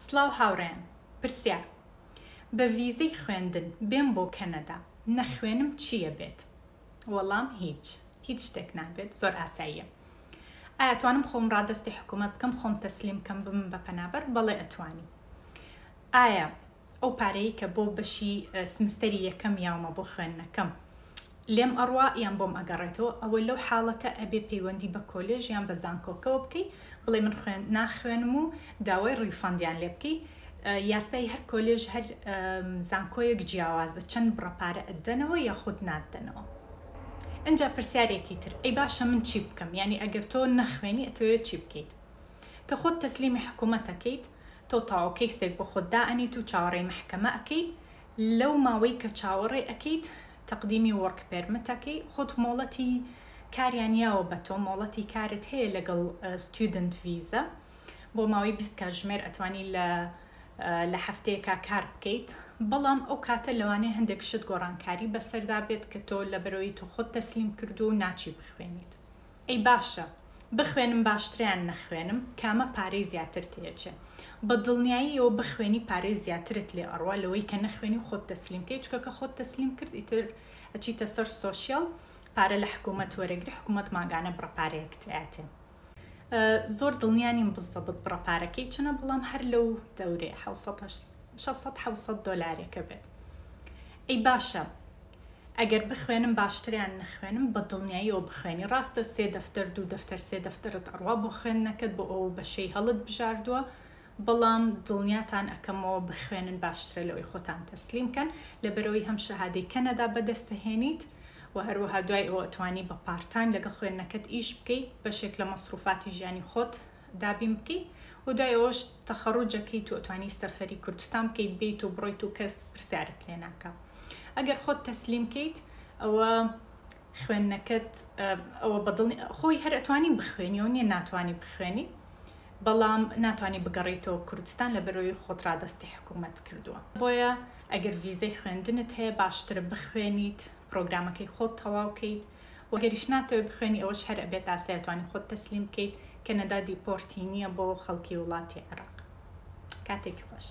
سڵاو هاوڕێیان، پرسیار بە ڤیزەی خوێندن بێم بۆ کەنەدا نەخوێنم چییە بێت؟ وەڵام هیچ شتێک نابێت، زۆر ئاساییە. ئایا توانم خۆم ڕادەستی حکوومەت بکەم، خۆم تەسلیم بکەم بم بە پەنابەر؟ بەڵێ ئەتوانی. ئایا ئەو پارەیە کە بۆ بەشی سمستەری یەکەم یاومە بۆ خوێندنەکەم لێم ئەڕوا یان بۆم ئەگەڕێتەوە؟ ئەوە لەو حاڵەتە ئەبێ پەیوەندی بە کۆلێژ یان بە زانکۆکەوە بکەی، بڵێ من ناخوێنم و داوای ڕیفاندیان لێ بکەی. یاستای هەر کۆلێژ هەر زانکۆیەک جیاوازە، چەند بڕەپارە ئەدەنەوە یاخود نادەنەوە. ئەنجا پرسیارێکی تر، ئەی باشە من چی بکەم؟ یعنی ئەگەر تۆ نەخوێنی ئەتەوێت چی بکەیت؟ کە خۆت تەسلیمی حکوومەتەکەیت، تۆ تاوە کەیسێک بۆ خۆت دائەنیت و چاوەڕێی مەحکەمە ئەەکەیت. لەو ماوەی کە چاوەڕێ ئەەکەیت تەقدیمی وەرک پێرمتەکەی، خۆت مۆڵەتی کاریان یاوە بە تۆ، مۆڵەتی کارت هەیە لەگەڵ ستودنت ڤیزە بۆ ماوەی 20 کاتژمێر ئەتوانی لە هەفتەیەکا کار بکەیت. بەڵام ئەو کاتە لەوانەیە هەندێک شت گۆڕانکاری بەسەردا بێت کە تۆ لەبەرەوەی تۆ خۆت تەسلیم کردو و ناچی بخوێنیت. ئەی باشە بخوێنم باشتریان نەخوێنم، کامە پارەی زیاتر تێچێ؟ بە دڵنیاییەوە بخوێنی پارەی زیاترت لێ ئەڕوا لەوەی کە نەخوێنی و خۆت تەسلیم کەی، چکە کە خۆت تەسلیم کرد ئیتر ئەچیتە سەر سۆشیال، پارە لە حکوومەت وەرەگری، حکوومەت ماگانە بڕەپارەیەک تایاتێ. زۆر دڵنیانیم بزدەبت بڕەپارەکەی چنە، بەڵام هەر لەو دەورێ 600-700 دۆلارێکە بێت. ئەی باشە ئەگەر بخوێنم باشتریان نەخوێنم، بە دڵنیاییەوە بخوێنی. ڕاستە 3 دەفتەر 2 دەفتەر 3 دەفتەرت ئەڕوا بۆ خوێندنەکەت بۆ ئەو بەشەی هەڵت بژاردووە، بەڵام دڵنیاتان ئەەکەمەوە بخوێنن باشترە لەوەی خۆتان تەسلیمکەن، لەبەرەوەی هەم شەهادەی کەنەدا بەدەستەهێنیت و هەروەها دوای ئەوە ئەتوانی بە پارتایم لەگەڵ خوێندنەکەت ئیش بکەیت، بەشێک لە مەسروفاتی ژیانی خۆت دابین بکەیت و دوای ئەوەش تەخەڕوجەکەیت و ئەتوانی سەرفەری کوردستان بکەیت، بیت و بڕۆیت و کەس پرسیارت لێ ناکات. ئەگەر خۆت تەسلیم کەیت ئەوە خوێندنەکەت ئەوە بەدڵنی خۆی هەر ئەتوانی بخوێنیەوە نییە ناتوانی بخوێنی، بەڵام ناتوانی بگەڕێیتەوە کوردستان لەبەرەوەی خۆت ڕادەستی حکوومەت کردووە. بۆیە ئەگەر ڤیزەی خوێندنت هەیە باشترە بخوێنیت، پرۆگرامەکەی خۆت تەواوکەیت، وەگەریش ناتەوێت بخوێنی ئەوەش هەر ئەبێت ئاسایەتوانی خۆت تەسلیم بکەیت. کەنەدا دیپۆرتی نییە بۆ خەڵکی وڵاتی عێراق. کاتێکی خۆش.